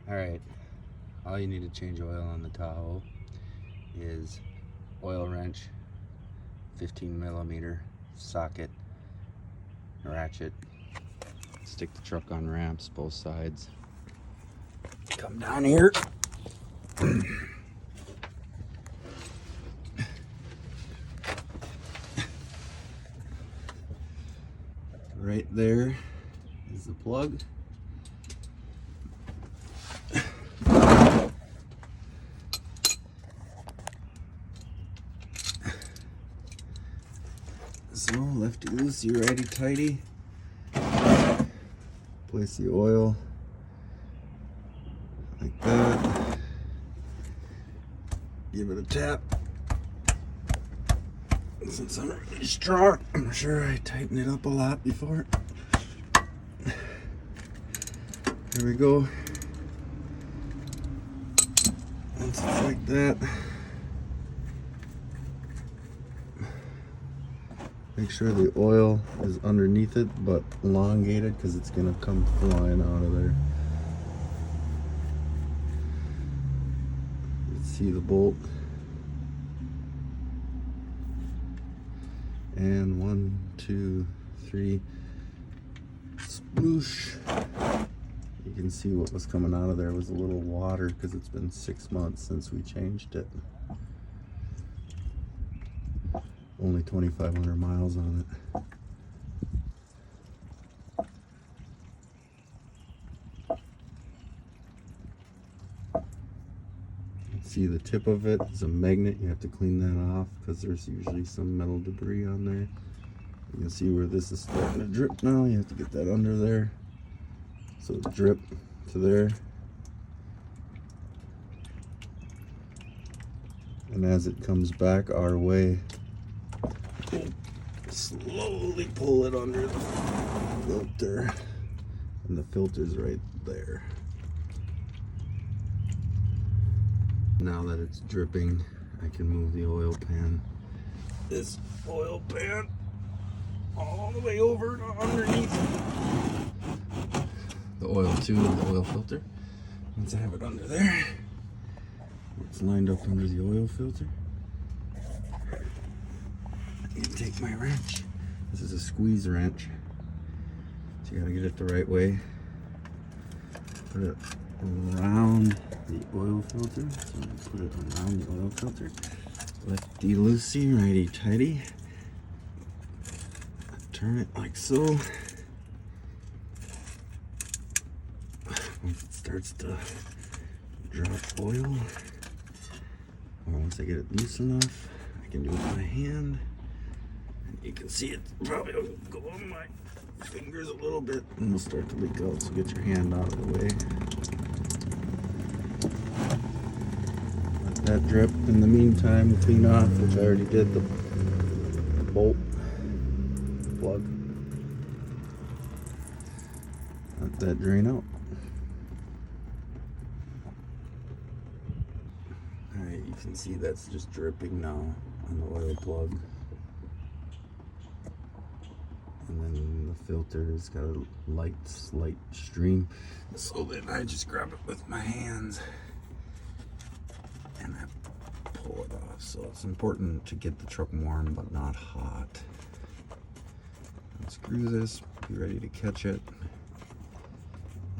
Alright, all you need to change oil on the Tahoe is oil wrench, 15 millimeter socket, ratchet, stick the truck on ramps both sides, come down here, right there is the plug. So lefty loosey, righty tighty. Place the oil like that. Give it a tap. Since I'm really strong, I'm sure I tightened it up a lot before. There we go. Once it's like that, make sure the oil is underneath it but elongated, because it's going to come flying out of there. You can see the bolt. And 1, 2, 3, sploosh. You can see what was coming out of there was a little water, because it's been 6 months since we changed it. Only 2,500 miles on it. See the tip of it is a magnet. You have to clean that off because there's usually some metal debris on there. You can see where this is starting to drip now. You have to get that under there. So drip to there. And as it comes back our way, slowly pull it under the filter. And the filter's right there. Now that it's dripping, I can move the oil pan. This oil pan all the way over to underneath the oil tube, the oil filter. Once I have it under there, it's lined up under the oil filter. I can take my wrench. This is a squeeze wrench, so you gotta get it the right way. Put it around the oil filter. So I'm gonna put it around the oil filter. Lefty loosey, righty tighty. Turn it like so. Once it starts to drop oil, or once I get it loose enough, I can do it with my hand. And you can see it probably will go on my fingers a little bit and will start to leak out, so get your hand out of the way. Let that drip. In the meantime, clean off, which I already did, the bolt plug. Let that drain out. Alright, you can see that's just dripping now on the oil plug. And then the filter has got a slight stream. So then I just grab it with my hands and I pull it off. So it's important to get the truck warm but not hot. Unscrew this, be ready to catch it,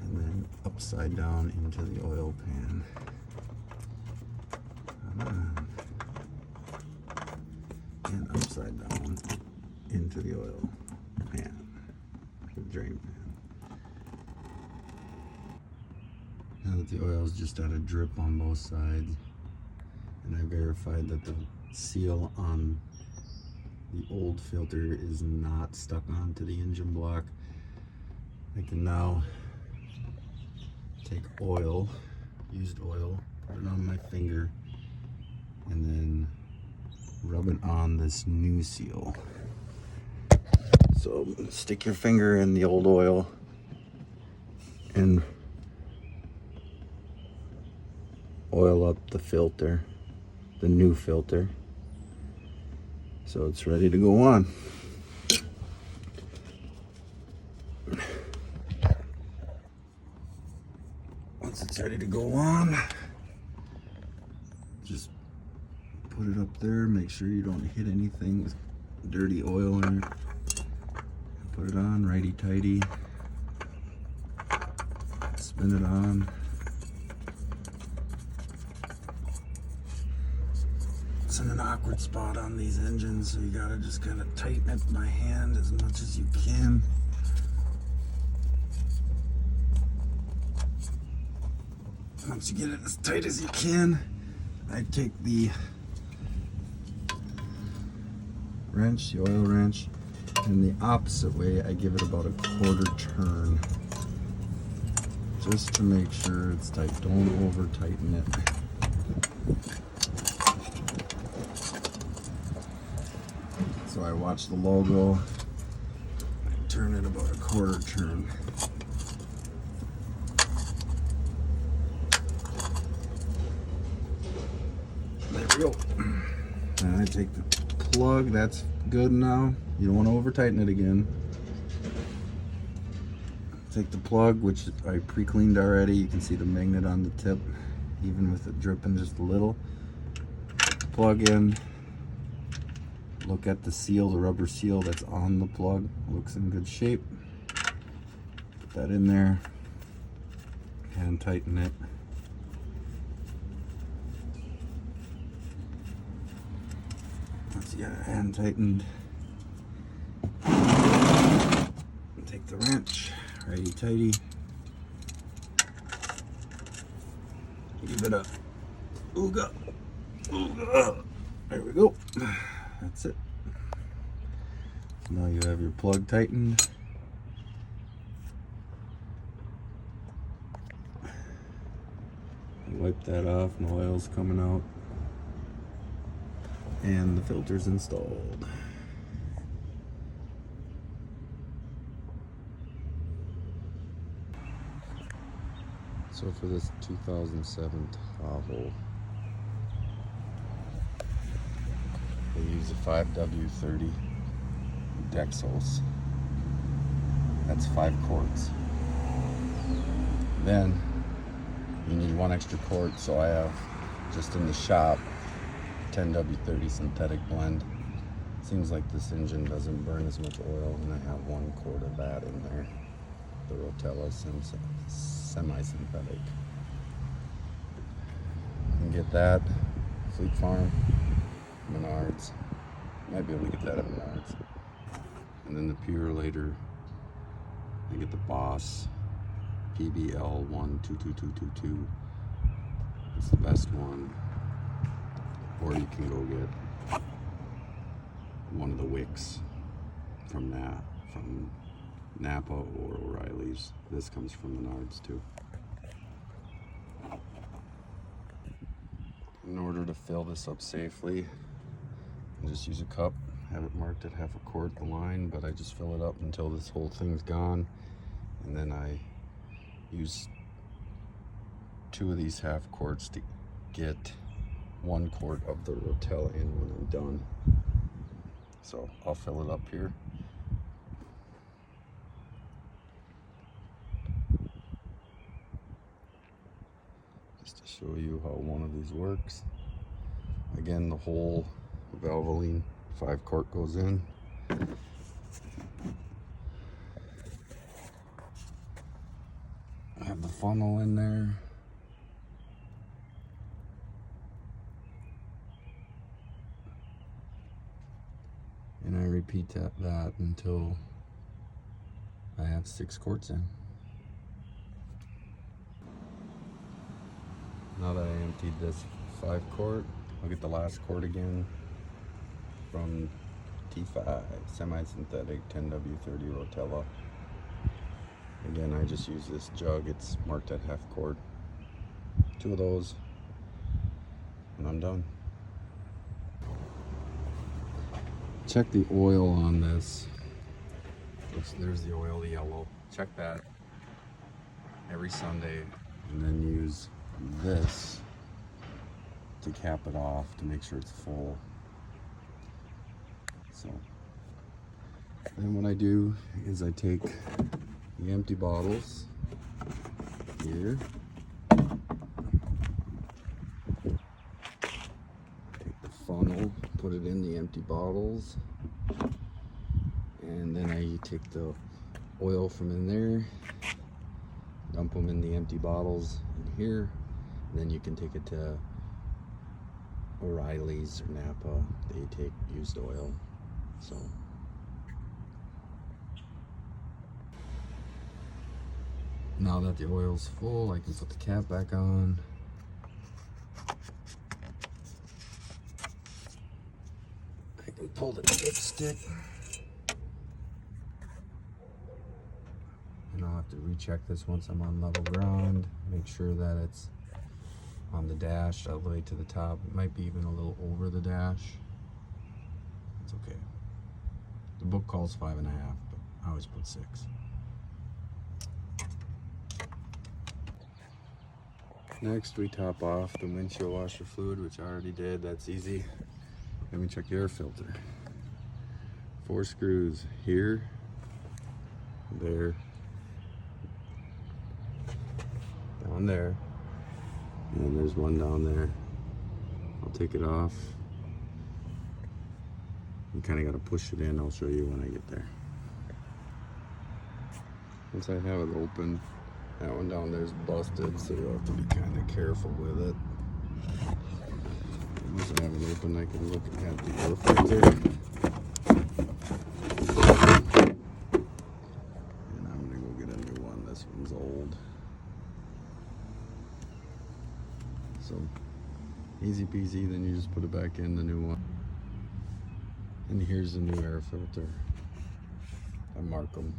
and then upside down into the oil pan. And upside down into the oil pan, the drain pan. Now that the oil is just at a drip on both sides, and I verified that the seal on the old filter is not stuck onto the engine block, I can now take oil, used oil, put it on my finger, and then rub it on this new seal. So stick your finger in the old oil and oil up the filter, the new filter, so it's ready to go on. Once it's ready to go on, just put it up there. Make sure you don't hit anything with dirty oil in it. Put it on, righty tighty. Spin it on. It's in an awkward spot on these engines, so you gotta just kind of tighten it by hand as much as you can. Once you get it as tight as you can, I take the wrench, the oil wrench, and the opposite way, I give it about a quarter turn. Just to make sure it's tight. Don't over tighten it. So I watch the logo, I turn it about a quarter turn. There we go. And I take the plug, that's good now. You don't want to over tighten it again. Take the plug, which I pre-cleaned already. You can see the magnet on the tip, even with it dripping just a little. Put the plug in. Look at the seal, the rubber seal that's on the plug. Looks in good shape. Put that in there. Hand tighten it. Once you got it hand tightened, take the wrench, righty tighty. Give it a ooga, ooga. There we go. That's it. Now you have your plug tightened. Wipe that off, no oil's coming out. And the filter's installed. So for this 2007 Tahoe, they use a 5W30 Dexos. That's 5 quarts. Then you need 1 extra quart, so I have just in the shop 10W30 synthetic blend. Seems like this engine doesn't burn as much oil, and I have 1 quart of that in there. The Rotella semi-synthetic. You can get that Fleet Farm, Menards. Might be able to get that at Menards. And then the Purelator, I get the Boss PBL 122222. It's the best one. Or you can go get one of the wicks from Napa or O'Reilly's. This comes from Menards too. In order to fill this up safely, I just use a cup, have it marked at 1/2 quart the line, but I just fill it up until this whole thing's gone, and then I use 2 of these 1/2 quarts to get 1 quart of the Rotella in when I'm done. So I'll fill it up here. Just to show you how one of these works. Again, the whole Valvoline 5 quart goes in. I have the funnel in there. And I repeat that until I have 6 quarts in. Now that I emptied this 5 quart, I'll get the last quart again from T5 semi-synthetic 10W30 Rotella. Again, I just use this jug. It's marked at 1/2 quart. 2 of those, and I'm done. Check the oil on this. There's the oil, the yellow. Check that every Sunday, and then use this to cap it off to make sure it's full. So then what I do is I take the empty bottles here, and put it in the empty bottles, and then I take the oil from in there, dump them in the empty bottles in here, and then you can take it to O'Reilly's or Napa. They take used oil. So now that the oil's full, I can put the cap back on. I can pull the dipstick. And I'll have to recheck this once I'm on level ground. Make sure that it's on the dash all the way to the top. It might be even a little over the dash. It's okay. The book calls 5.5, but I always put 6. Next, we top off the windshield washer fluid, which I already did. That's easy. Let me check the air filter. 4 screws here, there, down there, and there's one down there. I'll take it off. You kind of got to push it in. I'll show you when I get there. Once I have it open, that one down there is busted, so you'll have to be kind of careful with it. Once I have it open, I can look at the air filter. And I'm going to go get a new one. This one's old. So, easy peasy, then you just put it back in, the new one. And here's the new air filter. I mark them.